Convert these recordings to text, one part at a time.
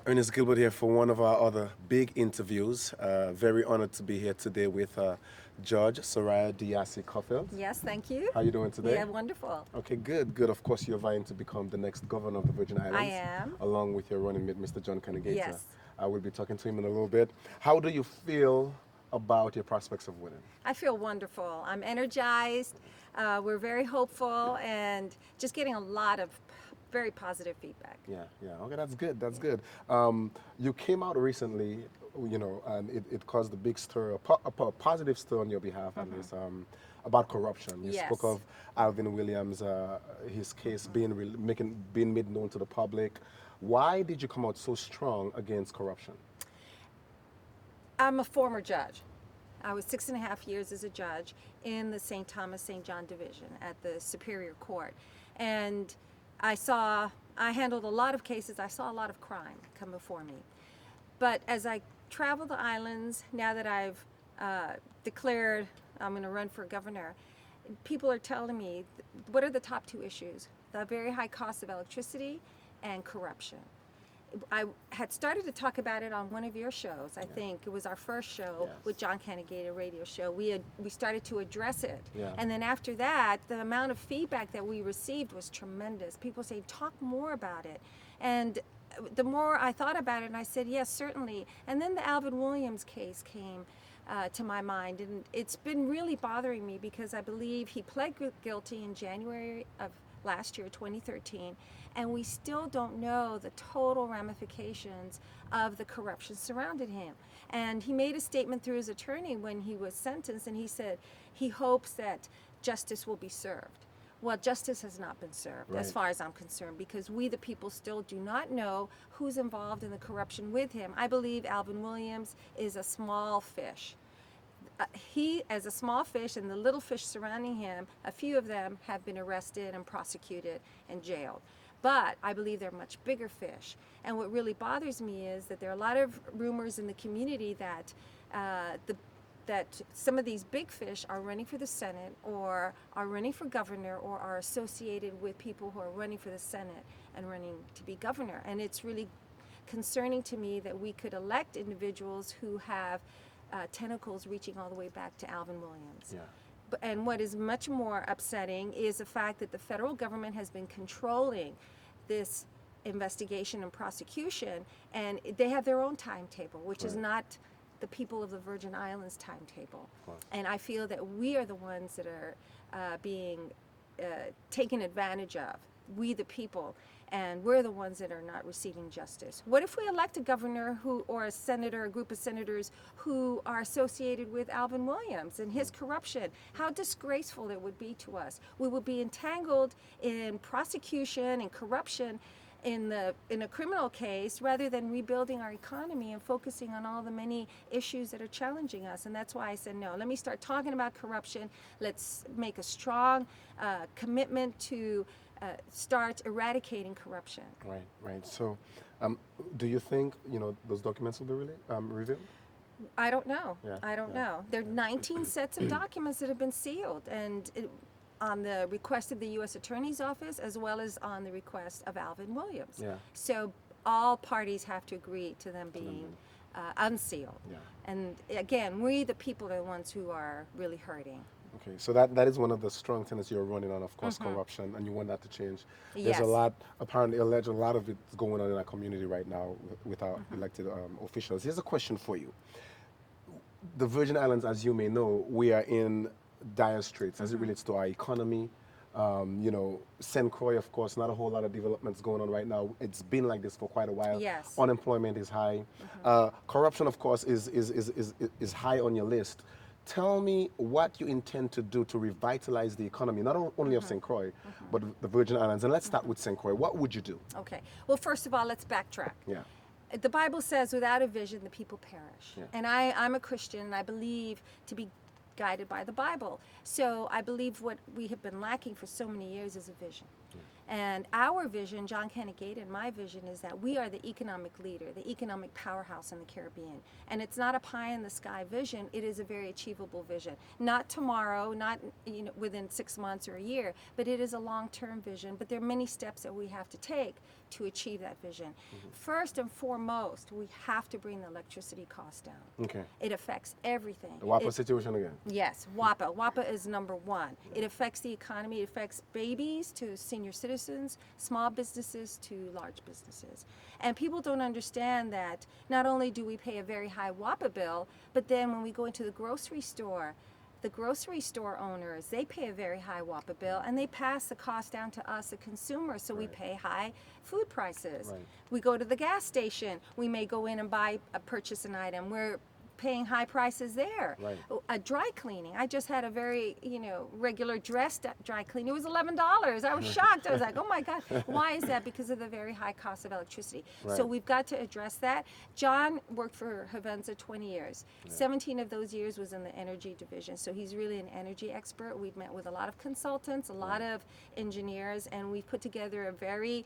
Ernest Gilbert here for one of our other big interviews. Very honored to be here today with Judge Soraya Diase-Coffelt. Yes, thank you. How are you doing today? Yeah, wonderful. Okay, good, good. Of course, you're vying to become the next governor of the Virgin Islands. I am. Along with your running mate, Mr. John Canegata. Yes. I will be talking to him in a little bit. How do you feel about your prospects of winning? I feel wonderful. I'm energized. We're very hopeful and just getting a lot of very positive feedback. Yeah, yeah. Okay, that's good. That's good. You came out recently, you know, and it caused a big stir, a positive stir on your behalf, and it's about corruption. You Yes. spoke of Alvin Williams, his case being being made known to the public. Why did you come out so strong against corruption? I'm a former judge. I was 6.5 years as a judge in the St. Thomas St. John Division at the Superior Court. And I handled a lot of cases. I saw a lot of crime come before me. But as I travel the islands, now that I've declared I'm going to run for governor, people are telling me, what are the top two issues? The very high cost of electricity and corruption. I had started to talk about it on one of your shows. I think it was our first show with John Canegata radio show. We started to address it. Yeah. And then after that, the amount of feedback that we received was tremendous. People saying, talk more about it. And the more I thought about it, and I said, yes, certainly. And then the Alvin Williams case came to my mind. And it's been really bothering me because I believe he pled guilty in January of last year, 2013, and we still don't know the total ramifications of the corruption surrounding him. And he made a statement through his attorney when he was sentenced, and he said he hopes that justice will be served. Well, justice has not been served, as far as I'm concerned, because we, the people, still do not know who's involved in the corruption with him. I believe Alvin Williams is a small fish. He, as a small fish, and the little fish surrounding him, a few of them have been arrested and prosecuted and jailed. But I believe they're much bigger fish. And what really bothers me is that there are a lot of rumors in the community that that some of these big fish are running for the Senate or are running for governor or are associated with people who are running for the Senate and running to be governor. And it's really concerning to me that we could elect individuals who have tentacles reaching all the way back to Alvin Williams. Yeah. And what is much more upsetting is the fact that the federal government has been controlling this investigation and prosecution, and they have their own timetable, which is not the people of the Virgin Islands timetable. And I feel that we are the ones that are being taken advantage of, we the people, and we're the ones that are not receiving justice. What if we elect a governor or a senator, a group of senators who are associated with Alvin Williams and his corruption? How disgraceful it would be to us. We would be entangled in prosecution and corruption in a criminal case rather than rebuilding our economy and focusing on all the many issues that are challenging us. And that's why I said, no, let me start talking about corruption. Let's make a strong commitment to start eradicating corruption. Right, right. So, do you think, you know, those documents will be revealed? I don't know. Yeah, I don't know. There are 19 sets of documents that have been sealed, and on the request of the U.S. Attorney's Office as well as on the request of Alvin Williams. Yeah. So all parties have to agree to them being unsealed. Yeah. And again, we the people are the ones who are really hurting. Okay, so that is one of the strong tenets you're running on, of course, corruption, and you want that to change. There's a lot, apparently, alleged, a lot of it's going on in our community right now with our elected officials. Here's a question for you. The Virgin Islands, as you may know, we are in dire straits as it relates to our economy. You know, St. Croix, of course, not a whole lot of developments going on right now. It's been like this for quite a while. Yes. Unemployment is high. Corruption, of course, is high on your list. Tell me what you intend to do to revitalize the economy, not only of St. Croix, but the Virgin Islands. And let's start with St. Croix. What would you do? Okay. Well, first of all, let's backtrack. Yeah. The Bible says, without a vision, the people perish. Yeah. And I'm a Christian, and I believe to be guided by the Bible. So I believe what we have been lacking for so many years is a vision. And our vision, John Kennedy and my vision, is that we are the economic leader, the economic powerhouse in the Caribbean. And it's not a pie in the sky vision, it is a very achievable vision. Not tomorrow, not within 6 months or a year, but it is a long-term vision. But there are many steps that we have to take to achieve that vision. First and foremost, we have to bring the electricity costs down. Okay. It affects everything. The WAPA situation again. Yes, WAPA. WAPA is number one. It affects the economy. It affects babies to senior citizens, small businesses to large businesses. And people don't understand that not only do we pay a very high WAPA bill, but then when we go into the grocery store owners, they pay a very high WAPA bill, and they pass the cost down to us, the consumers, so we pay high food prices. Right. We go to the gas station, we may go in and purchase an item. We're paying high prices there. Right. A dry cleaning. I just had a very, regular dressed dry cleaning. It was $11. I was shocked. I was like, oh my God. Why is that? Because of the very high cost of electricity. Right. So we've got to address that. John worked for Havenza 20 years. 17 of those years was in the energy division. So he's really an energy expert. We've met with a lot of consultants, a lot of engineers, and we've put together a very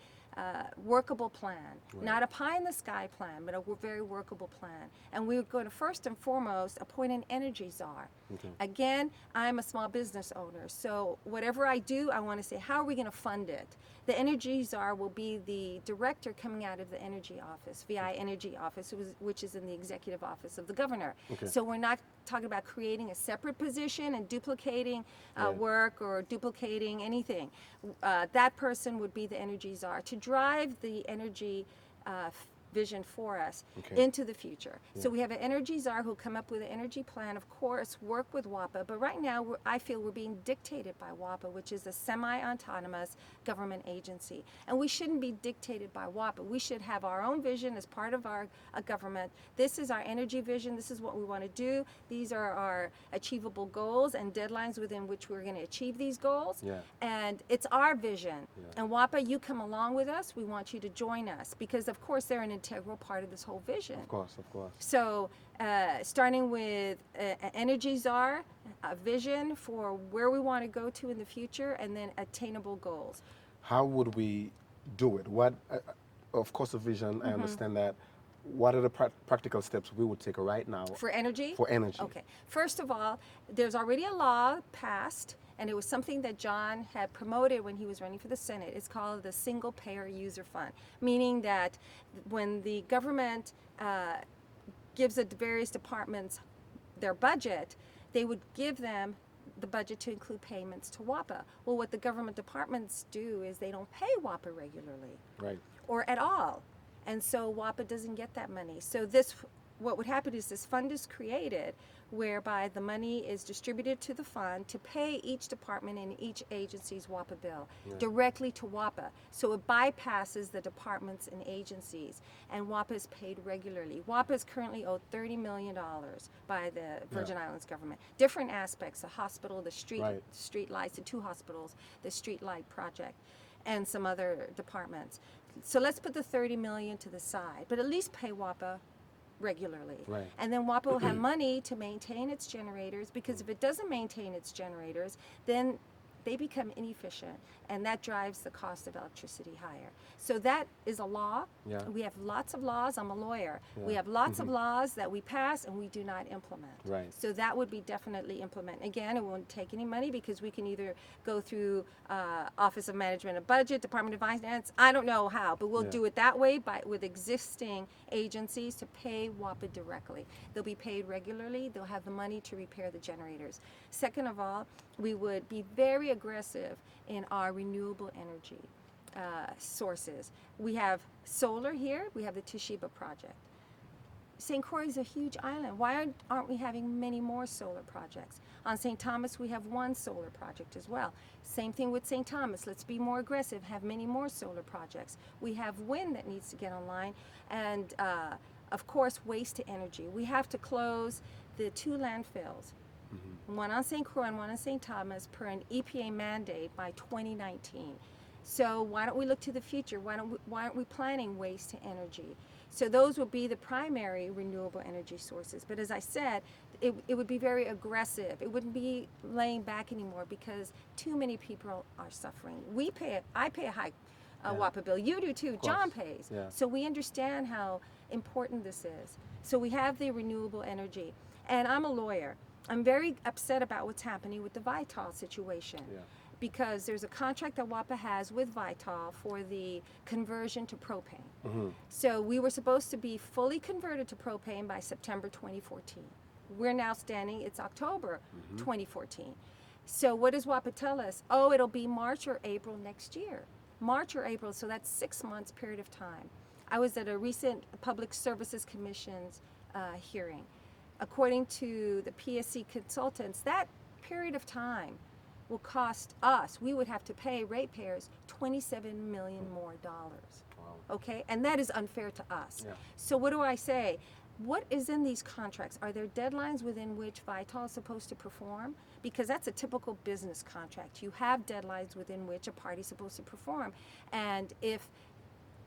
workable plan, not a pie in the sky plan, but a very workable plan. And we're going to first and foremost appoint an energy czar. Okay. Again, I'm a small business owner, so whatever I do, I want to say, how are we going to fund it? The energy czar will be the director coming out of the energy office, VI energy office, which is in the executive office of the governor. Okay. So we're not talking about creating a separate position and duplicating work or duplicating anything. That person would be the energy czar to drive the energy vision for us into the future. So we have an energy czar who'll come up with an energy plan, of course, work with WAPA, but right now I feel we're being dictated by WAPA, which is a semi-autonomous government agency. And we shouldn't be dictated by WAPA. We should have our own vision as part of our government. This is our energy vision. This is what we want to do. These are our achievable goals and deadlines within which we're going to achieve these goals. Yeah. And it's our vision. And WAPA, you come along with us. We want you to join us because, of course, they're an integral part of this whole vision. Of course, of course. So starting with an energy czar, a vision for where we want to go to in the future, and then attainable goals. How would we do it? What, of course, a vision, I understand that. What are the practical steps we would take right now? For energy? For energy. Okay. First of all, there's already a law passed, and it was something that John had promoted when he was running for the Senate. It's called the Single Payer User Fund, meaning that when the government gives the various departments their budget, they would give them the budget to include payments to WAPA. Well, what the government departments do is they don't pay WAPA regularly. Right. Or at all. And so WAPA doesn't get that money. So what would happen is this fund is created whereby the money is distributed to the fund to pay each department and each agency's WAPA bill directly to WAPA. So it bypasses the departments and agencies, and WAPA is paid regularly. WAPA is currently owed $30 million by the Virgin Islands government. Different aspects, the hospital, the street lights, the 2 hospitals, the street light project, and some other departments. So let's put the $30 million to the side, but at least pay WAPA regularly. Right. And then WAPA will have money to maintain its generators, because if it doesn't maintain its generators, then they become inefficient, and that drives the cost of electricity higher. So that is a law. Yeah. We have lots of laws. I'm a lawyer. We have lots of laws that we pass and we do not implement. Right. So that would be definitely implement. Again, it won't take any money because we can either go through Office of Management and Budget, Department of Finance. I don't know how, but we'll do it that way with existing agencies to pay WAPA directly. They'll be paid regularly. They'll have the money to repair the generators. Second of all, we would be very aggressive in our renewable energy sources. We have solar here. We have the Toshiba project. St. Croix is a huge island. Why aren't we having many more solar projects? On St. Thomas, we have 1 solar project as well. Same thing with St. Thomas. Let's be more aggressive, have many more solar projects. We have wind that needs to get online, and of course, waste to energy. We have to close the 2 landfills, one on St. Croix and one on St. Thomas, per an EPA mandate by 2019. So why don't we look to the future? Why aren't we planning waste to energy? So those would be the primary renewable energy sources. But as I said, it would be very aggressive. It wouldn't be laying back anymore because too many people are suffering. I pay a high WAPA bill. You do too. John pays. Yeah. So we understand how important this is. So we have the renewable energy. And I'm a lawyer. I'm very upset about what's happening with the Vital situation. Yeah. Because there's a contract that WAPA has with Vital for the conversion to propane. Mm-hmm. So we were supposed to be fully converted to propane by September 2014. We're now standing, it's October 2014. So what does WAPA tell us? Oh, it'll be March or April next year. March or April, so that's 6 months period of time. I was at a recent Public Services Commission's hearing. According to the PSC consultants, that period of time will cost us, we would have to pay ratepayers $27 million more dollars. Wow. Okay, and that is unfair to us. Yeah. So what do I say? What is in these contracts? Are there deadlines within which Vital is supposed to perform? Because that's a typical business contract. You have deadlines within which a party is supposed to perform. And if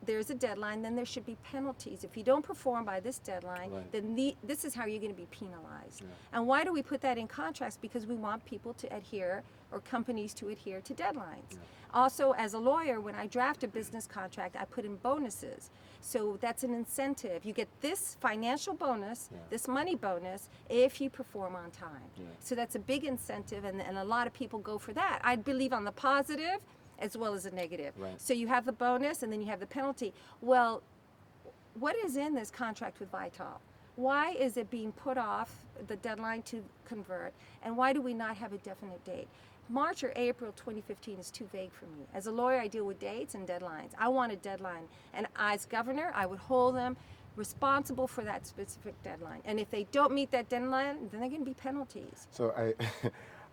there's a deadline, then there should be penalties. If you don't perform by this deadline, Right. then this is how you're going to be penalized. Yeah. And why do we put that in contracts? Because we want people to adhere, or companies to adhere to deadlines. Yeah. Also, as a lawyer, when I draft a business contract, I put in bonuses. So that's an incentive. You get this financial bonus, Yeah. this money bonus, if you perform on time. Yeah. So that's a big incentive, and a lot of people go for that. I believe on the positive as well as the negative. Right. So you have the bonus and then you have the penalty. Well, what is in this contract with Vital? Why is it being put off, the deadline to convert, and why do we not have a definite date? March or April 2015 is too vague for me. As a lawyer, I deal with dates and deadlines. I want a deadline, and as governor, I would hold them responsible for that specific deadline. And if they don't meet that deadline, then they're going to be penalties. So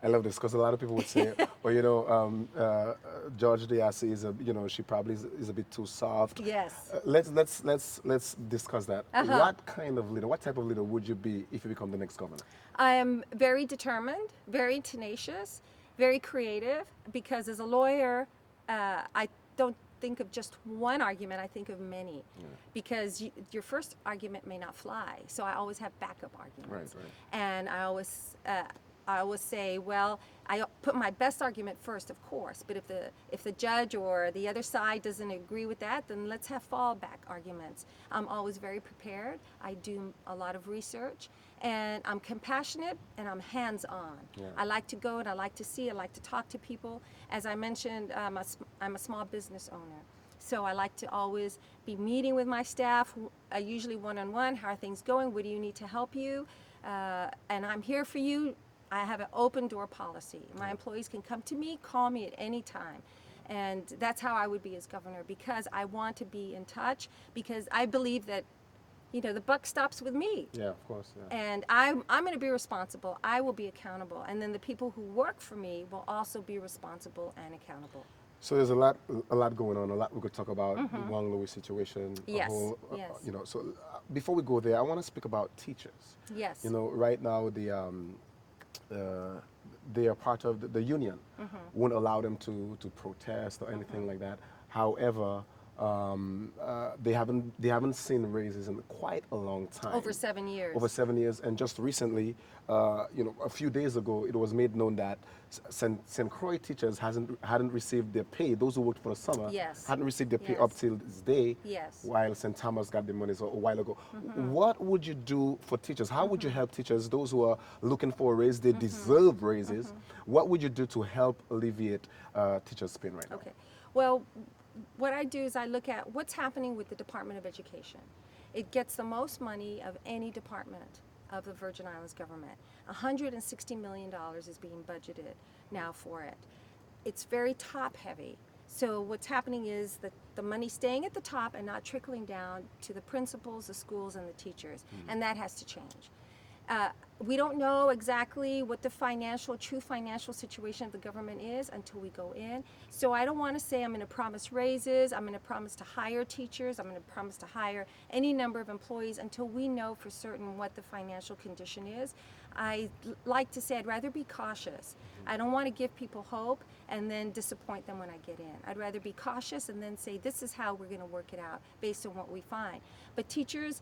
I love this because a lot of people would say, well, George Diase is she probably is a bit too soft. Yes. Let's discuss that. Uh-huh. What kind of leader, what type of leader would you be if you become the next governor? I am very determined, very tenacious, very creative, because as a lawyer, I don't think of just one argument, I think of many. Yeah. Because your first argument may not fly, so I always have backup arguments. Right. And I always say, well, I put my best argument first, of course, but if the judge or the other side doesn't agree with that, then let's have fallback arguments. I'm always very prepared. I do a lot of research, and I'm compassionate, and I'm hands-on. Yeah. I like to go and I like to see, I like to talk to people. As I mentioned, I'm a small business owner. So I like to always be meeting with my staff, usually one-on-one. How are things going? What do you need to help you? And I'm here for you. I have an open door policy. My employees can come to me, call me at any time. And that's how I would be as governor, because I want to be in touch, because I believe that, the buck stops with me. Yeah, of course. Yeah. And I'm going to be responsible. I will be accountable. And then the people who work for me will also be responsible and accountable. So there's a lot going on, a lot we could talk about, the Wang Louis situation. Yes, yes. So before we go there, I want to speak about teachers. Yes. Right now they are part of the union. Won't allow them to protest or anything like that. However, they haven't seen raises in quite a long time. Over 7 years. Over 7 years, and just recently, a few days ago, it was made known that St. Croix teachers hadn't received their pay. Those who worked for the summer Yes. hadn't received their pay Yes. up till this day. Yes. While St. Thomas got the money a while ago. What would you do for teachers? How would you help teachers? Those who are looking for a raise, they deserve raises. What would you do to help alleviate teachers' pain right now? Okay. Well, what I do is I look at what's happening with the Department of Education. It gets the most money of any department of the Virgin Islands government. $160 million is being budgeted now for it. It's very top heavy. So what's happening is that the money's staying at the top and not trickling down to the principals, the schools, and the teachers. And that has to change. We don't know exactly what the true financial situation of the government is until we go in. So I don't want to say I'm going to promise raises, I'm going to promise to hire teachers, I'm going to promise to hire any number of employees until we know for certain what the financial condition is. I like to say I'd rather be cautious. I don't want to give people hope and then disappoint them when I get in. I'd rather be cautious and then say this is how we're going to work it out based on what we find. But teachers,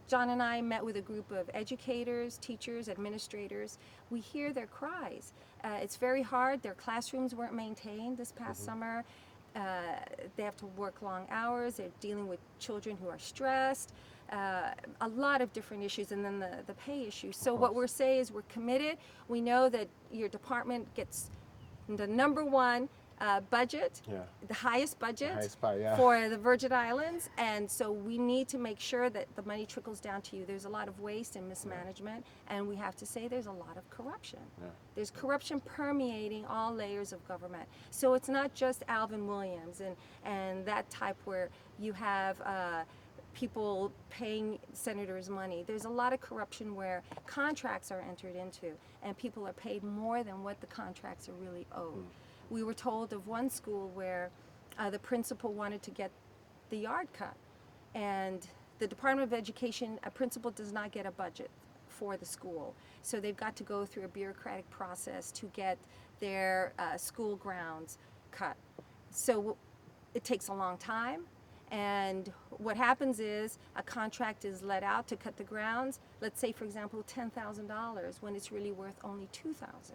John and I met with a group of educators counselors, teachers, administrators, we hear their cries. It's very hard. Their classrooms weren't maintained this past summer. They have to work long hours. They're dealing with children who are stressed. A lot of different issues, and then the pay issue. So what we're saying is we're committed. We know that your department gets the #1 budget, the highest budget for the Virgin Islands, and so we need to make sure that the money trickles down to you. There's a lot of waste and mismanagement, and we have to say there's a lot of corruption. There's corruption permeating all layers of government. So it's not just Alvin Williams and that type where you have people paying senators money. There's a lot of corruption where contracts are entered into and people are paid more than what the contracts are really owed. We were told of one school where the principal wanted to get the yard cut, and the Department of Education, a principal does not get a budget for the school. So they've got to go through a bureaucratic process to get their school grounds cut. So it takes a long time. And what happens is a contract is let out to cut the grounds, let's say, for example, $10,000 when it's really worth only $2,000.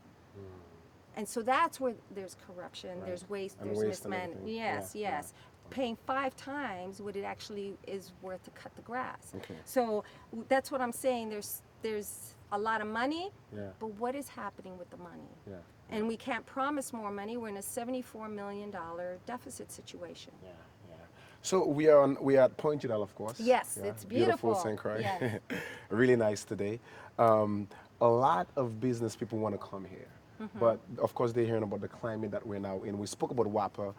And so that's where there's corruption, there's waste, and there's waste mismanagement. Yes. Paying 5 times what it actually is worth to cut the grass. So that's what I'm saying. There's a lot of money, but what is happening with the money? And we can't promise more money. We're in a $74 million deficit situation. So we are at Point Udall, of course. Yes, it's beautiful. St. Croix. Yes. Really nice today. A lot of business people want to come here. But of course they're hearing about the climate that we're now in. We spoke about WAPA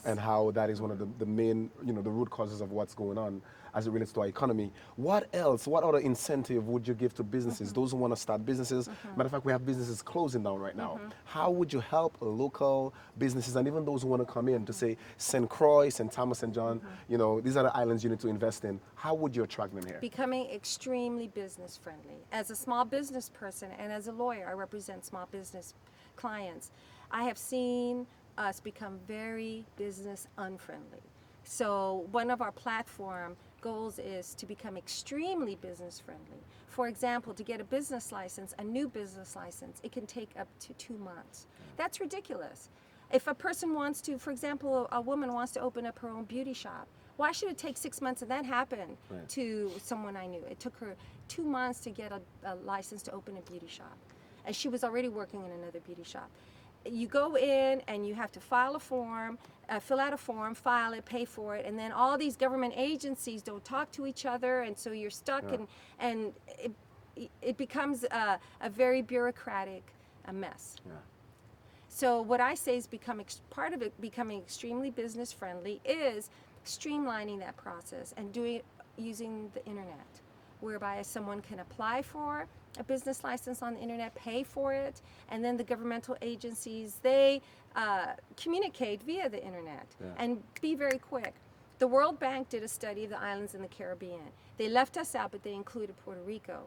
and how that is one of the main, the root causes of what's going on as it relates to our economy. What else, what other incentive would you give to businesses, those who want to start businesses? Matter of fact, we have businesses closing down right now. How would you help local businesses and even those who want to come in to say St. Croix, St. Thomas and John, these are the islands you need to invest in. How would you attract them here? Becoming extremely business friendly. As a small business person and as a lawyer, I represent small business clients. I have seen us become very business unfriendly. So one of our platform goals is to become extremely business friendly. For example, to get a business license, a new business license, it can take up to 2 months. That's ridiculous. If a person wants to, for example, a woman wants to open up her own beauty shop, why should it take 6 months? And that happened to someone I knew. It took her 2 months to get a license to open a beauty shop. And she was already working in another beauty shop. You go in and you have to file a form, fill out a form, file it, pay for it, and then all these government agencies don't talk to each other, and so you're stuck, and it becomes a very bureaucratic mess. So what I say is part of it becoming extremely business friendly is streamlining that process and using the internet, whereby someone can apply for a business license on the internet, pay for it, and then the governmental agencies, they communicate via the internet and be very quick. The World Bank did a study of the islands in the Caribbean. They left us out, but they included Puerto Rico.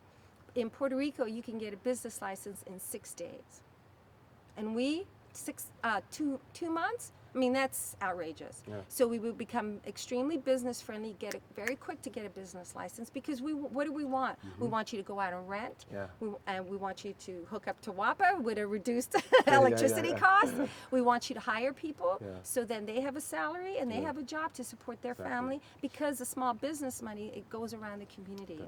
In Puerto Rico, you can get a business license in 6 days. And we, 2 months? I mean, that's outrageous. So we would become extremely business friendly, get it very quick to get a business license, because what do we want? We want you to go out and rent, and we want you to hook up to WAPA with a reduced electricity cost. We want you to hire people, so then they have a salary and they have a job to support their family, because the small business money, it goes around the community.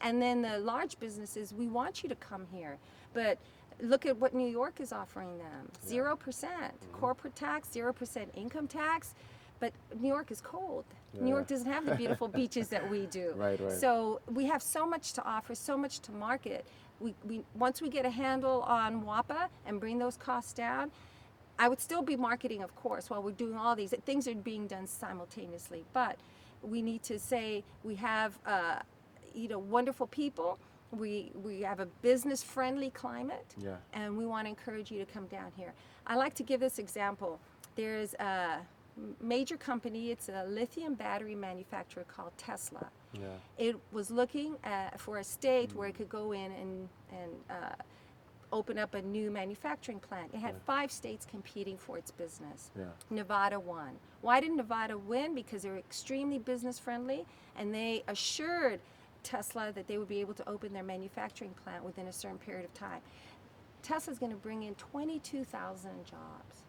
And then the large businesses, we want you to come here, but look at what New York is offering them. 0% corporate tax, 0% income tax, but New York is cold. New York doesn't have the beautiful beaches that we do. So we have so much to offer, so much to market. Once we get a handle on WAPA and bring those costs down, I would still be marketing, of course, while we're doing all these. Things are being done simultaneously, but we need to say we have wonderful people. We have a business-friendly climate, and we want to encourage you to come down here. I like to give this example. There's a major company, it's a lithium battery manufacturer called Tesla. It was looking for a state where it could go in and open up a new manufacturing plant. It had 5 states competing for its business. Nevada won. Why did Nevada win? Because they were extremely business-friendly, and they assured Tesla that they would be able to open their manufacturing plant within a certain period of time. Tesla's going to bring in 22,000 jobs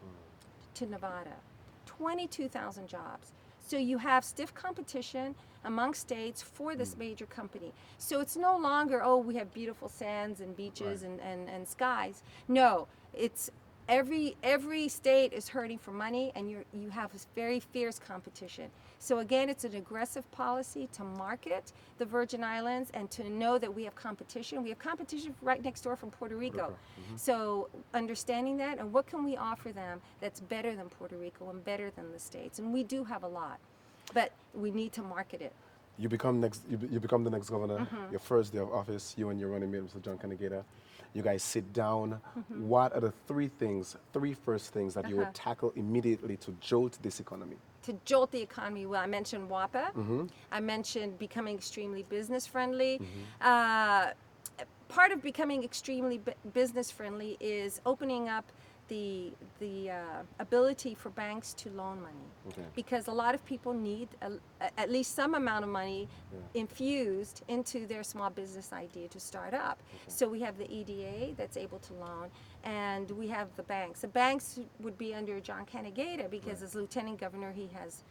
to Nevada. 22,000 jobs. So you have stiff competition among states for this major company. So it's no longer, oh, we have beautiful sands and beaches and skies. No, it's every state is hurting for money, and you have this very fierce competition. So again, it's an aggressive policy to market the Virgin Islands and to know that we have competition. We have competition right next door from Puerto Rico. So understanding that, and what can we offer them that's better than Puerto Rico and better than the states? And we do have a lot, but we need to market it. You become the next governor. Your first day of office, you and your running mate, Mr. John Canegata, you guys sit down. What are the three first things that you would tackle immediately to jolt this economy? To jolt the economy, well, I mentioned WAPA. I mentioned becoming extremely business friendly. Part of becoming extremely business friendly is opening up the ability for banks to loan money, because a lot of people need at least some amount of money infused into their small business idea to start up. So we have the EDA that's able to loan, and we have the banks. The banks would be under John Canegata because as lieutenant governor he has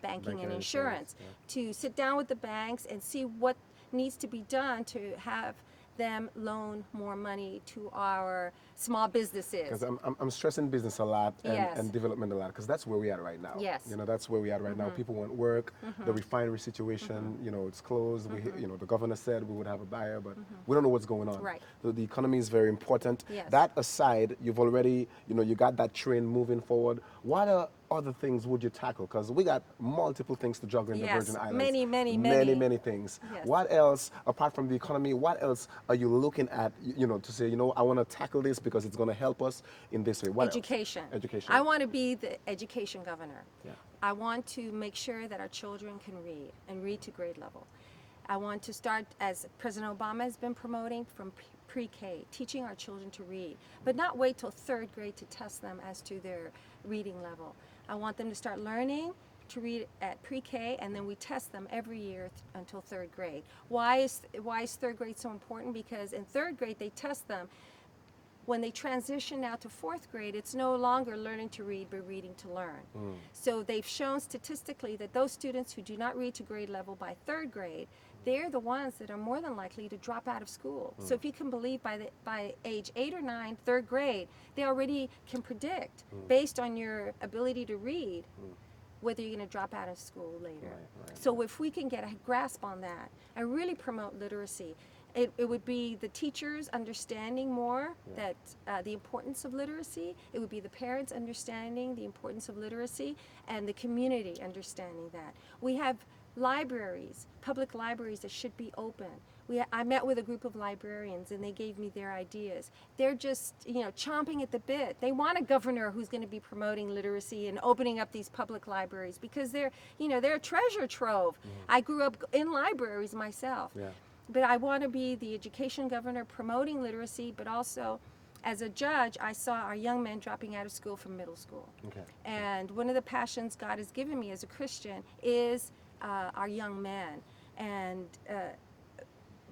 banking and insurance. To sit down with the banks and see what needs to be done to have them loan more money to our small businesses. Because I'm stressing business a lot and development a lot, because that's where we are right now. Yes. You know, that's where we are right now. People want work. The refinery situation, you know, it's closed. You know, the governor said we would have a buyer, but we don't know what's going on. Right. So the economy is very important. Yes. That aside, you've already, you know, you got that train moving forward. What other things would you tackle? Because we got multiple things to juggle in the Virgin Islands. Many things. Yes. What else, apart from the economy, what else are you looking at, you know, to say, you know, I want to tackle this because it's going to help us in this way? What Education. else? Education. I want to be the education governor. Yeah. I want to make sure that our children can read and read to grade level. I want to start, as President Obama has been promoting, from pre-K, teaching our children to read, but not wait till third grade to test them as to their reading level. I want them to start learning to read at pre-K, and then we test them every year until third grade. Why is third grade so important? Because in third grade they test them. When they transition now to fourth grade, it's no longer learning to read, but reading to learn. So they've shown statistically that those students who do not read to grade level by third grade, they're the ones that are more than likely to drop out of school. So if you can believe by age 8 or 9, third grade, they already can predict, based on your ability to read, whether you're going to drop out of school later. So if we can get a grasp on that and really promote literacy, it would be the teachers understanding more that the importance of literacy. It would be the parents understanding the importance of literacy, and the community understanding that. We have libraries, public libraries that should be open. I met with a group of librarians, and they gave me their ideas. They're just, you know, chomping at the bit. They want a governor who's going to be promoting literacy and opening up these public libraries, because they're, you know, they're a treasure trove. I grew up in libraries myself. But I want to be the education governor promoting literacy, but also as a judge, I saw our young men dropping out of school from middle school. And one of the passions God has given me as a Christian is our young men. And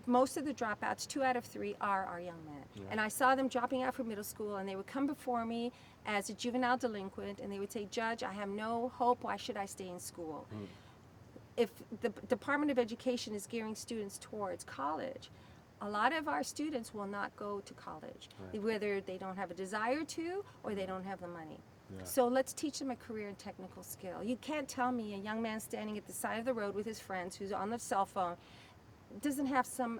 most of the dropouts, 2 out of 3, are our young men. And I saw them dropping out from middle school, and they would come before me as a juvenile delinquent, and they would say, "Judge, I have no hope. Why should I stay in school?" If the Department of Education is gearing students towards college, a lot of our students will not go to college, whether they don't have a desire to or they don't have the money. So let's teach them a career and technical skill. You can't tell me a young man standing at the side of the road with his friends who's on the cell phone doesn't have some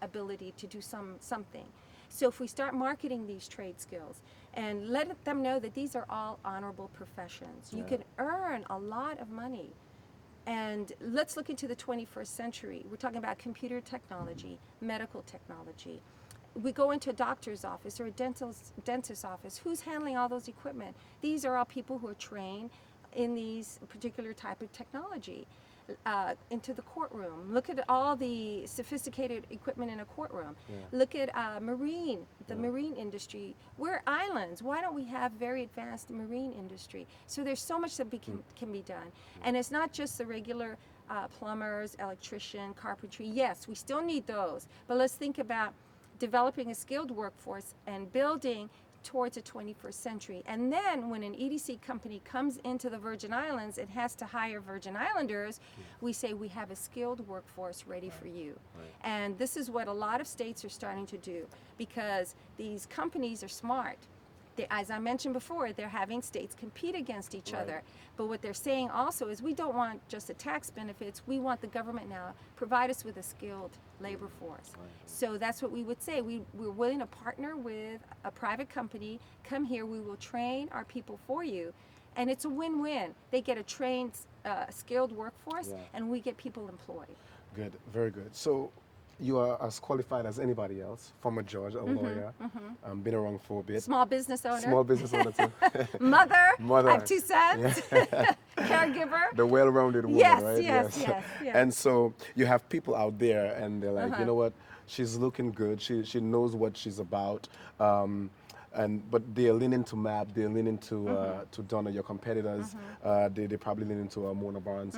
ability to do something. So if we start marketing these trade skills and let them know that these are all honorable professions, you can earn a lot of money. And let's look into the 21st century. We're talking about computer technology, medical technology. We go into a doctor's office or a dentist's office. Who's handling all those equipment? These are all people who are trained in these particular type of technology. Into the courtroom. Look at all the sophisticated equipment in a courtroom. Look at marine industry. We're islands. Why don't we have very advanced marine industry? So there's so much that can be done. And it's not just the regular plumbers, electrician, carpentry. Yes, we still need those, but let's think about developing a skilled workforce and building towards the 21st century. And then when an EDC company comes into the Virgin Islands and has to hire Virgin Islanders, we say we have a skilled workforce ready for you. And this is what a lot of states are starting to do, because these companies are smart. As I mentioned before, they're having states compete against each other. But what they're saying also is we don't want just the tax benefits, we want the government now provide us with a skilled labor force. So that's what we would say. We're willing to partner with a private company, come here, we will train our people for you. And it's a win-win. They get a trained, skilled workforce, and we get people employed. Good, very good. So you are as qualified as anybody else, former judge, a lawyer, been around for a bit. Small business owner. Small business owner too. Mother. Mother. I have 2 sons. Caregiver. The well-rounded woman, Yes, right? yes. And so you have people out there and they're like, you know what, she's looking good, she knows what she's about. But they're leaning to MAP, they're leaning to Donna, your competitors. They probably lean into Mona Barnes.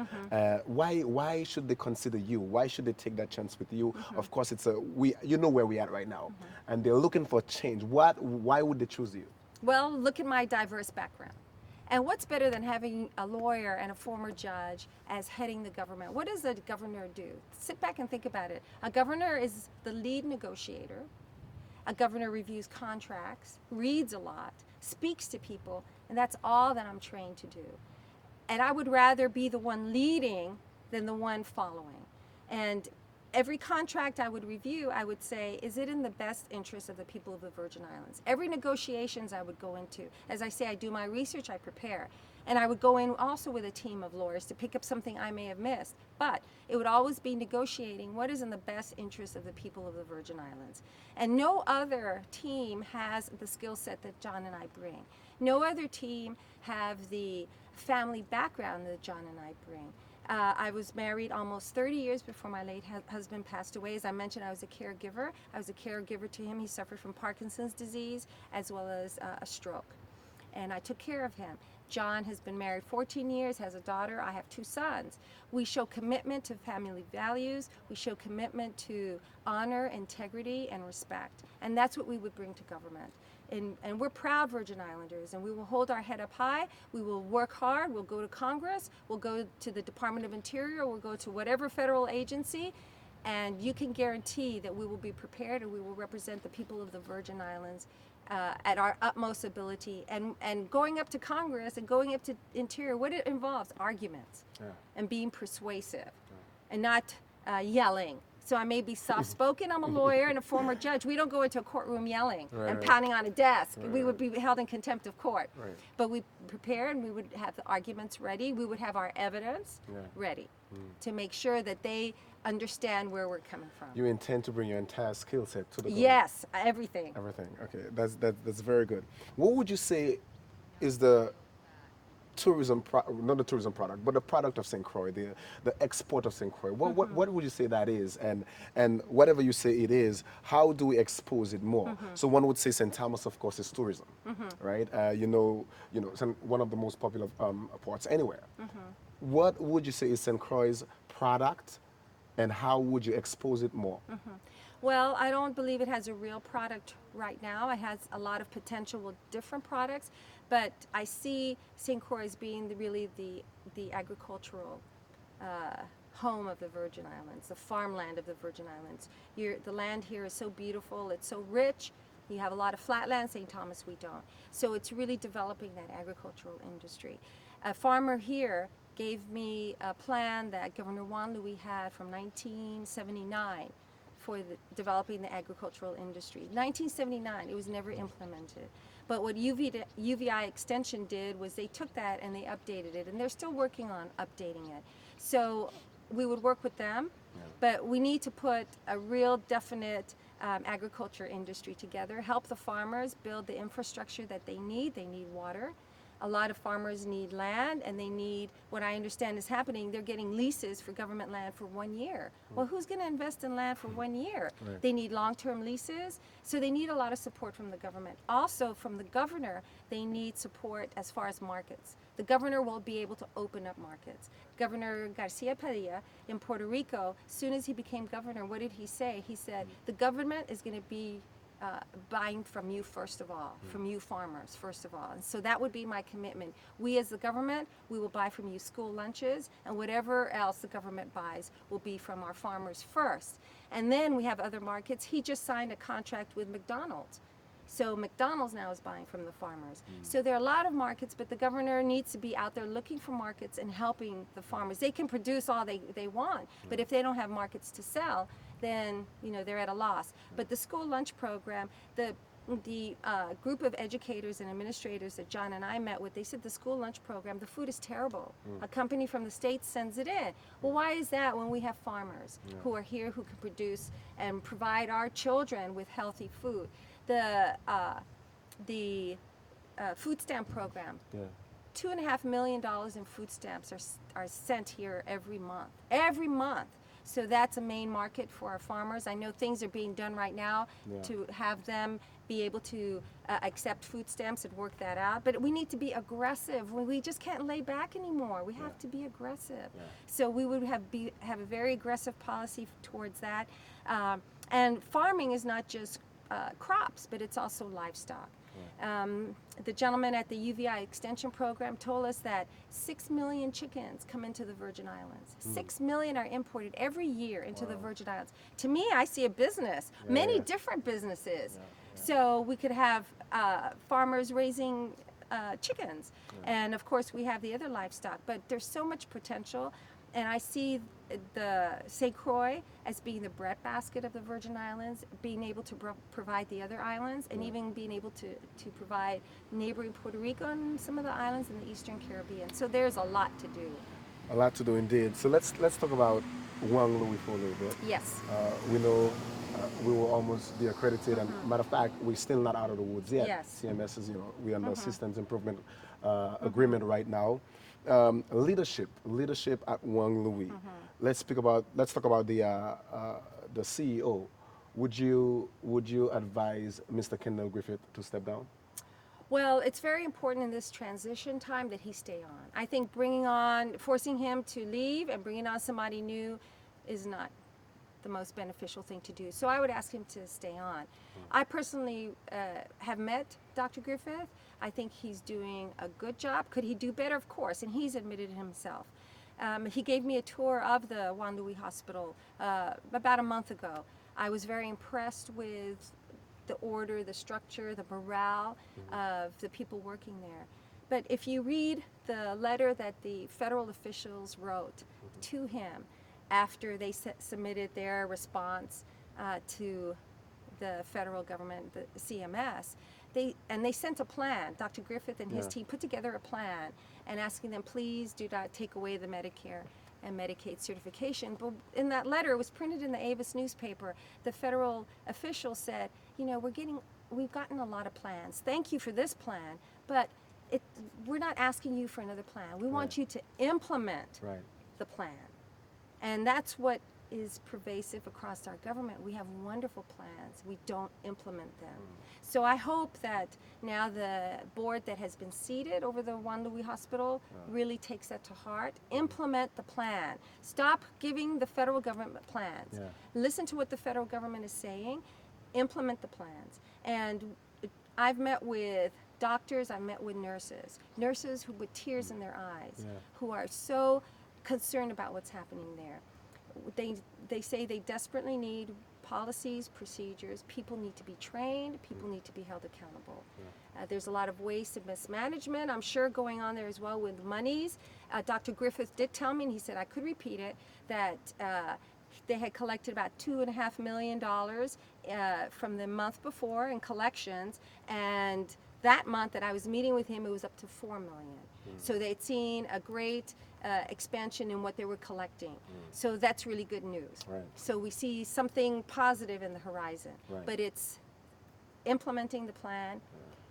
Why should they consider you? Why should they take that chance with you? Of course, you know where we're at right now, and they're looking for change. Why would they choose you? Well, look at my diverse background. And what's better than having a lawyer and a former judge as heading the government? What does a governor do? Sit back and think about it. A governor is the lead negotiator. A governor reviews contracts, reads a lot, speaks to people, and that's all that I'm trained to do. And I would rather be the one leading than the one following. And every contract I would review, I would say, is it in the best interest of the people of the Virgin Islands? Every negotiations I would go into. As I say, I do my research, I prepare. And I would go in also with a team of lawyers to pick up something I may have missed. But it would always be negotiating what is in the best interest of the people of the Virgin Islands. And no other team has the skill set that John and I bring. No other team have the family background that John and I bring. I was married almost 30 years before my late husband passed away. As I mentioned, I was a caregiver. I was a caregiver to him. He suffered from Parkinson's disease as well as a stroke. And I took care of him. John has been married 14 years, has a daughter. I have 2 sons. We show commitment to family values. We show commitment to honor, integrity, and respect. And that's what we would bring to government. And we're proud Virgin Islanders, and we will hold our head up high. We will work hard. We'll go to Congress. We'll go to the Department of Interior. We'll go to whatever federal agency. And you can guarantee that we will be prepared and we will represent the people of the Virgin Islands at our utmost ability. And going up to Congress and going up to Interior, what it involves? Arguments and being persuasive and not yelling. So I may be soft-spoken. I'm a lawyer and a former judge. We don't go into a courtroom yelling and pounding on a desk. We would be held in contempt of court. But we prepared and we would have the arguments ready. We would have our evidence ready to make sure that they understand where we're coming from. You intend to bring your entire skill set to the government? Yes, everything. Everything. Okay, that's very good. What would you say is the not the tourism product, but the product of St. Croix, the export of St. Croix? What would you say that is? And whatever you say it is, how do we expose it more? So one would say St. Thomas, of course, is tourism, right? One of the most popular ports anywhere. What would you say is St. Croix's product, and how would you expose it more? Well, I don't believe it has a real product right now. It has a lot of potential with different products, but I see St. Croix as being really the agricultural home of the Virgin Islands, the farmland of the Virgin Islands. The land here is so beautiful, it's so rich. You have a lot of flatland. St. Thomas, we don't. So it's really developing that agricultural industry. A farmer here gave me a plan that Governor Juan Louis had from 1979 for developing the agricultural industry. 1979, it was never implemented. But what UVI Extension did was they took that and they updated it, and they're still working on updating it. So we would work with them, but we need to put a real definite agriculture industry together, help the farmers build the infrastructure that they need. They need water. A lot of farmers need land, and they need, what I understand is happening, they're getting leases for government land for 1 year. Well, who's going to invest in land for 1 year? They need long-term leases, so they need a lot of support from the government. Also, from the governor, they need support as far as markets. The governor will be able to open up markets. Governor Garcia Padilla in Puerto Rico, as soon as he became governor, what did he say? He said, the government is going to be buying from you first of all, from you farmers first of all. And so that would be my commitment. We as the government, we will buy from you school lunches, and whatever else the government buys will be from our farmers first. And then we have other markets. He just signed a contract with McDonald's. So McDonald's now is buying from the farmers. So there are a lot of markets, but the governor needs to be out there looking for markets and helping the farmers. They can produce all they want, but if they don't have markets to sell, then they're at a loss. But the school lunch program, the group of educators and administrators that John and I met with, they said the school lunch program, the food is terrible. A company from the States sends it in. Well, why is that when we have farmers who are here who can produce and provide our children with healthy food? The food stamp program, $2.5 million in food stamps are sent here every month. Every month. So that's a main market for our farmers. I know things are being done right now to have them be able to accept food stamps and work that out. But we need to be aggressive. We just can't lay back anymore. We have to be aggressive. So we would have a very aggressive policy towards that. And farming is not just crops, but it's also livestock. The gentleman at the UVI extension program told us that 6 million chickens come into the Virgin Islands. 6 million are imported every year into the Virgin Islands. To me, I see a business, many different businesses. So we could have farmers raising chickens. And of course, we have the other livestock, but there's so much potential. And I see the St. Croix as being the breadbasket of the Virgin Islands, being able to provide the other islands, and even being able to provide neighboring Puerto Rico and some of the islands in the Eastern Caribbean. So there's a lot to do. A lot to do indeed. So let's talk about Juan Louis for a little bit. Yes. We know we will almost be accredited, and matter of fact, we're still not out of the woods yet. Yes. CMS is, we're under systems improvement agreement right now. Leadership at Juan Louis. Let's talk about the CEO. Would you advise Mr. Kendall Griffith to step down? Well, it's very important in this transition time that he stay on. I think forcing him to leave and bringing on somebody new is not the most beneficial thing to do. So I would ask him to stay on. I personally have met Dr. Griffith. I think he's doing a good job. Could he do better? Of course, and he's admitted it himself. He gave me a tour of the Juan Louis Hospital about a month ago. I was very impressed with the order, the structure, the morale of the people working there. But if you read the letter that the federal officials wrote to him after they submitted their response to the federal government, the CMS, they sent a plan. Dr. Griffith and his team put together a plan and asking them, please do not take away the Medicare and Medicaid certification. But in that letter, it was printed in the Avis newspaper. The federal official said, we've gotten a lot of plans. Thank you for this plan, but we're not asking you for another plan. We want you to implement the plan. And that's what is pervasive across our government. We have wonderful plans. We don't implement them. So I hope that now the board that has been seated over the Juan Louis Hospital really takes that to heart. Implement the plan. Stop giving the federal government plans. Listen to what the federal government is saying. Implement the plans. And I've met with doctors, I've met with nurses who with tears in their eyes, who are so concerned about what's happening there. They say they desperately need policies, procedures. People need to be trained. People need to be held accountable. There's a lot of waste and mismanagement, I'm sure, going on there as well with monies. Dr. Griffith did tell me, and he said I could repeat it, that they had collected about $2.5 million from the month before in collections, and that month that I was meeting with him, it was up to $4 million. So they'd seen a great expansion in what they were collecting. So that's really good news. So we see something positive in the horizon, but it's implementing the plan,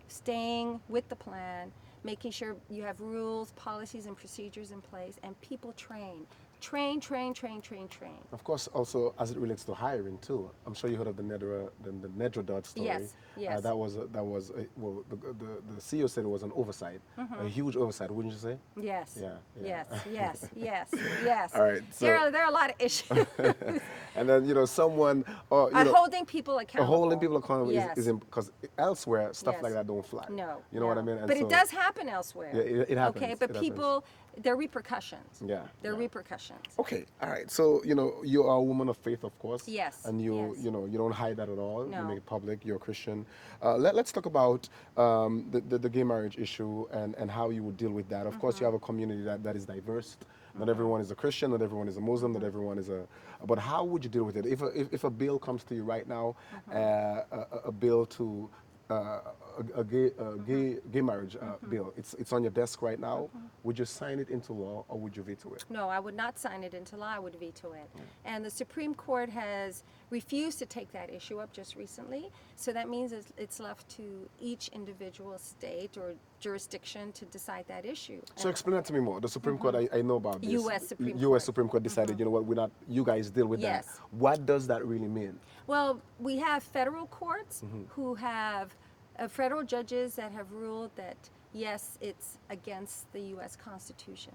staying with the plan, making sure you have rules, policies, and procedures in place, and people trained. Train, train, train, train, train. Of course, also as it relates to hiring too. I'm sure you heard of the Nedra story. Yes, yes. Well, the CEO said it was an oversight, a huge oversight, wouldn't you say? Yes. Yeah. Yes, yes, yes, yes. All right. So, there are a lot of issues. and then someone, or Holding people accountable. holding people accountable Yes. is because elsewhere stuff Yes. like that don't fly. No. You know what I mean? And But so, it does happen elsewhere. Yeah, it happens. Okay, but It happens. people, there are repercussions. Yeah. There are yeah. repercussions. Okay, all right. So you are a woman of faith, of course. Yes, And yes. you don't hide that at all. You No. make it public. You're a Christian. Let's talk about the gay marriage issue and how you would deal with that. Of course, you have a community that is diverse. Not everyone is a Christian. Not everyone is a Muslim. Not everyone is a. But how would you deal with it if a bill comes to you right now, a bill to a gay marriage bill. It's on your desk right now. Would you sign it into law or would you veto it? No, I would not sign it into law. I would veto it. And the Supreme Court has refused to take that issue up just recently. So that means it's left to each individual state or jurisdiction to decide that issue. So explain that to me more. The Supreme Court, I know about this. U.S. Supreme U.S. Court. Supreme Court decided, you know what, you guys deal with that. Yes. What does that really mean? Well, we have federal courts who have federal judges that have ruled that, yes, it's against the U.S. Constitution.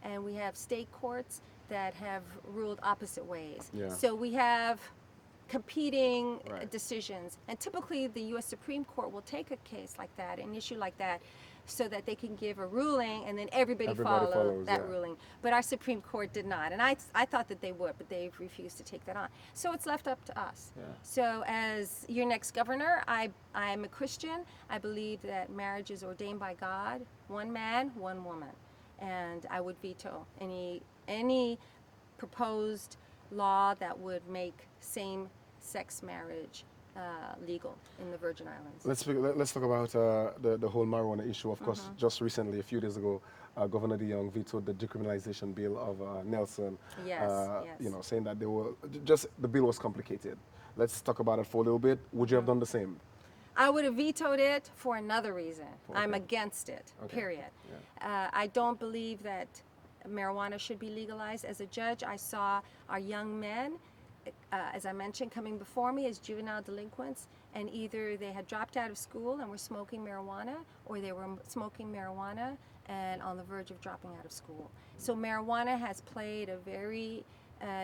And we have state courts that have ruled opposite ways. Yeah. So we have competing Right. decisions. And typically the U.S. Supreme Court will take a case like that, an issue like that, so that they can give a ruling and then everybody follows that ruling. But our Supreme Court did not. And I thought that they would, but they've refused to take that on. So it's left up to us. Yeah. So as your next governor, I'm a Christian. I believe that marriage is ordained by God, one man, one woman. And I would veto any proposed law that would make same-sex marriage legal in the Virgin Islands. Let's talk about the whole marijuana issue. Of course, just recently, a few days ago, Governor DeYoung vetoed the decriminalization bill of Nelson. Yes, Saying that the bill was complicated. Let's talk about it for a little bit. Would you have done the same? I would have vetoed it for another reason. Okay. I'm against it, period. Yeah. I don't believe that marijuana should be legalized. As a judge, I saw our young men, as I mentioned, coming before me as juvenile delinquents, and either they had dropped out of school and were smoking marijuana, or they were smoking marijuana and on the verge of dropping out of school. So marijuana has played a very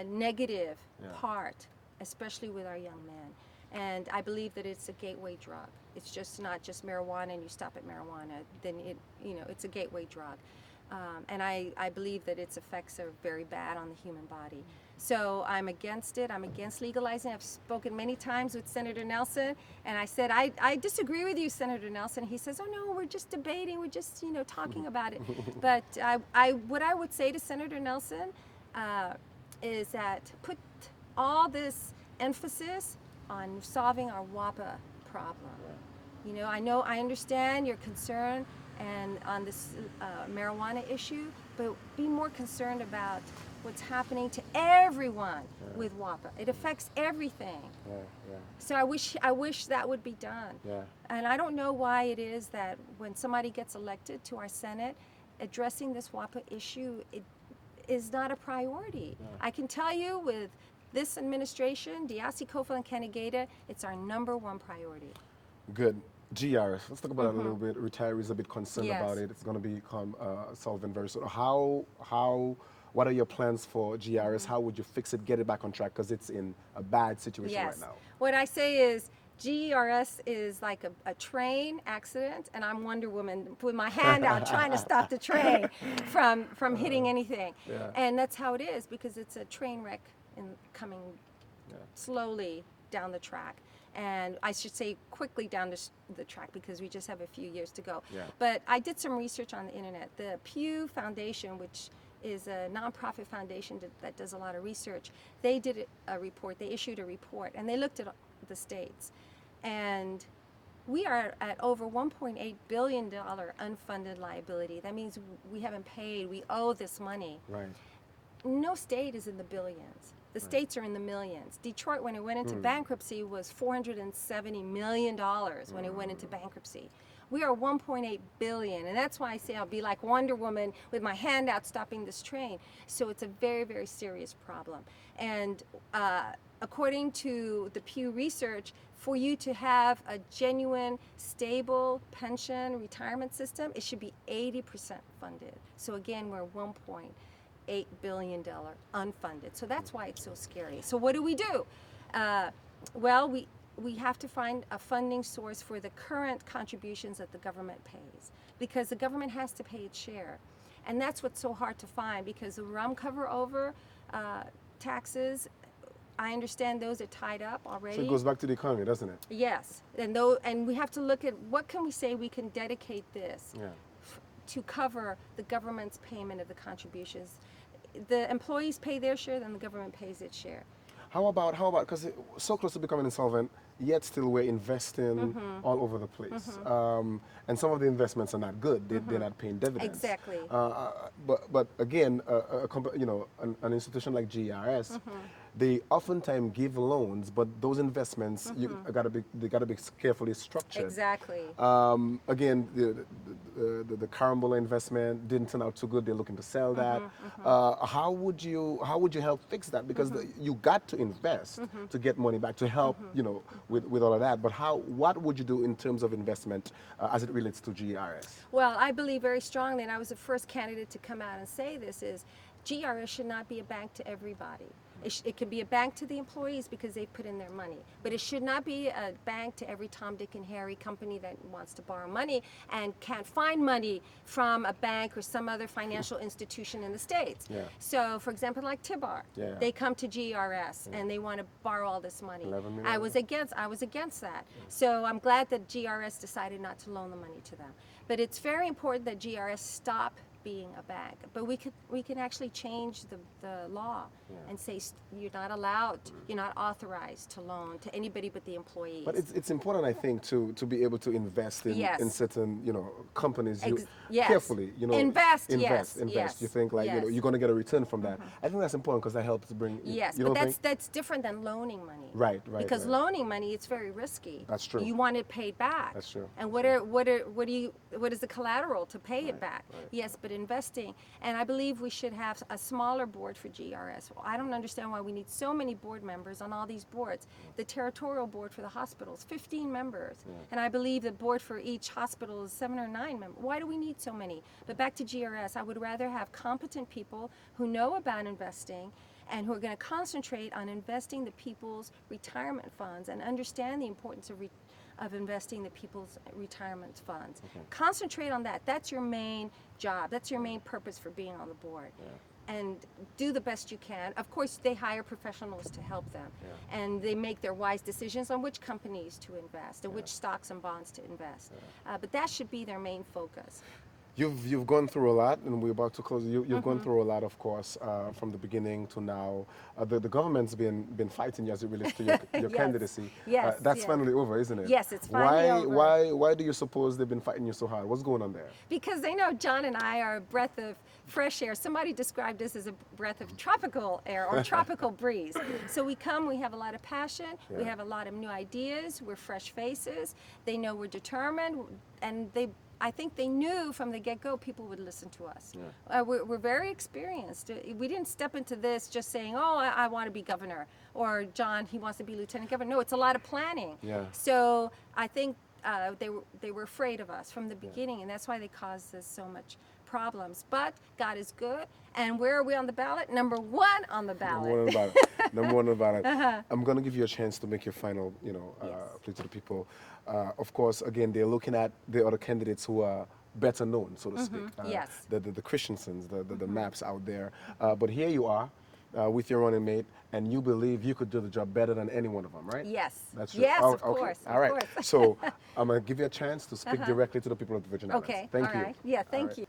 negative part, especially with our young men. And I believe that it's a gateway drug. It's just not just marijuana and you stop at marijuana, then it's a gateway drug. And I believe that its effects are very bad on the human body. So I'm against it. I'm against legalizing. I've spoken many times with Senator Nelson, and I said, I disagree with you, Senator Nelson. He says, oh no, we're just debating. We're just, talking about it. But what I would say to Senator Nelson is that put all this emphasis on solving our WAPA problem. I understand your concern and on this marijuana issue, but be more concerned about what's happening to everyone with WAPA. It affects everything. So I wish that would be done. And I don't know why it is that when somebody gets elected to our Senate, addressing this WAPA issue is not a priority. I can tell you with this administration, Diase-Coffelt and Kanegata, it's our -- 1 priority. Good. GRS, let's talk about it a little bit. Retirees are a bit concerned about it. It's going to become solvent very soon. What are your plans for GRS? How would you fix it, get it back on track? Because it's in a bad situation right now. What I say is GRS is like a train accident, and I'm Wonder Woman with my hand out trying to stop the train from hitting anything. And that's how it is, because it's a train wreck coming slowly down the track. And I should say quickly down the track, because we just have a few years to go. But I did some research on the internet. The Pew Foundation, which is a nonprofit foundation that does a lot of research, they did a report. They issued a report, and they looked at the states. And we are at over $1.8 billion unfunded liability. That means we haven't paid. We owe this money. No state is in the billions. The states are in the millions. Detroit, when it went into bankruptcy, was $470 million when it went into bankruptcy. We are 1.8 billion, and that's why I say I'll be like Wonder Woman with my hand out stopping this train. So it's a very, very serious problem. And according to the Pew Research, for you to have a genuine, stable pension retirement system, it should be 80% funded. So again, we're $1.8 billion unfunded. So that's why it's so scary. So what do? Well, we have to find a funding source for the current contributions that the government pays, because the government has to pay its share. And that's what's so hard to find, because the rum cover over taxes, I understand those are tied up already. So it goes back to the economy, doesn't it? Yes, and we have to look at what can we say we can dedicate this to cover the government's payment of the contributions. The employees pay their share, then the government pays its share. How about, because it's so close to becoming insolvent, yet still we're investing all over the place. And some of the investments are not good. They're not paying dividends. Exactly. But again, an institution like GRS, they oftentimes give loans, but those investments they gotta be carefully structured. Exactly. Again, the Carambola investment didn't turn out too good. They're looking to sell that. How would you help fix that? Because you got to invest to get money back to help with all of that. But what would you do in terms of investment as it relates to GRS? Well, I believe very strongly, and I was the first candidate to come out and say this, is GRS should not be a bank to everybody. It could be a bank to the employees because they put in their money, but it should not be a bank to every Tom, Dick, and Harry company that wants to borrow money and can't find money from a bank or some other financial institution in the States. So, for example, like Tibar, they come to GRS and they want to borrow all this money. I was against that. So I'm glad that GRS decided not to loan the money to them. But it's very important that GRS stop being a bank, but we can actually change the law and say you're not allowed, you're not authorized to loan to anybody but the employees. But it's important, I think, to be able to invest in certain companies carefully. Invest. You think like you're going to get a return from that. I think that's important because that helps to bring. But that's different than loaning money. Right. Because loaning money, it's very risky. That's true. You want it paid back. That's true. And what is the collateral to pay it back? Yes, but investing, and I believe we should have a smaller board for GRS. Well, I don't understand why we need so many board members on all these boards. The territorial board for the hospitals, 15 members, and I believe the board for each hospital is 7 or 9 members. Why do we need so many? But back to GRS, I would rather have competent people who know about investing and who are going to concentrate on investing the people's retirement funds and understand the importance of investing the people's retirement funds. Concentrate on that. That's your main job. That's your main purpose for being on the board. And do the best you can. Of course, they hire professionals to help them. And they make their wise decisions on which companies to invest and which stocks and bonds to invest. But that should be their main focus. You've gone through a lot, and we're about to close. You've gone through a lot, of course, from the beginning to now. The government's been fighting you as it relates to your candidacy. That's finally over, isn't it? Yes, it's finally over. Why do you suppose they've been fighting you so hard? What's going on there? Because they know John and I are a breath of fresh air. Somebody described us as a breath of tropical air or tropical breeze. So we have a lot of passion, we have a lot of new ideas, we're fresh faces. They know we're determined, and I think they knew from the get-go people would listen to us. We're very experienced. We didn't step into this just saying, oh, I want to be governor, or John, he wants to be lieutenant governor. No, it's a lot of planning. So I think they were afraid of us from the beginning, and that's why they caused us so much problems. But God is good, and where are we on the ballot? Number 1 on the ballot. Number one on the ballot. I'm going to give you a chance to make your final, plea to the people. Of course, again, they're looking at the other candidates who are better known, so to speak. The Christensens, the maps out there. But here you are with your running mate, and you believe you could do the job better than any one of them, right? Yes. That's true. Yes, of course. All right. So I'm going to give you a chance to speak directly to the people of the Virgin Islands. Okay. Thank you. Yeah, thank you.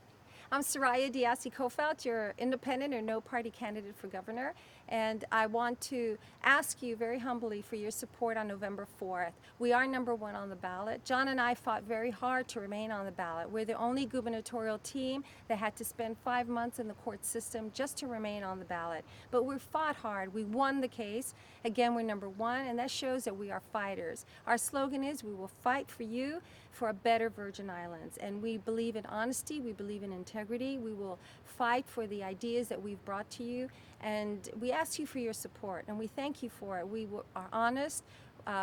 I'm Soraya Diase-Coffelt, your independent or no party candidate for governor, and I want to ask you very humbly for your support on November 4th. We are #1 on the ballot. John and I fought very hard to remain on the ballot. We're the only gubernatorial team that had to spend 5 months in the court system just to remain on the ballot. But we fought hard. We won the case. Again, we're #1, and that shows that we are fighters. Our slogan is, we will fight for you for a better Virgin Islands. And we believe in honesty, we believe in integrity. We will fight for the ideas that we've brought to you. And we ask you for your support, and we thank you for it. We are honest.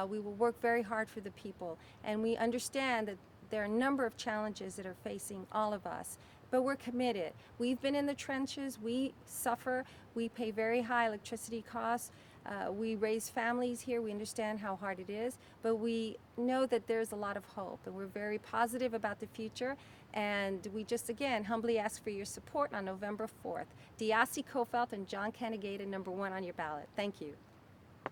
We will work very hard for the people. And we understand that there are a number of challenges that are facing all of us. But we're committed. We've been in the trenches. We suffer. We pay very high electricity costs. We raise families here. We understand how hard it is, but we know that there's a lot of hope, and we're very positive about the future. And we just, again, humbly ask for your support on November 4th. Diase-Coffelt and John Canegata, #1 on your ballot. Thank you.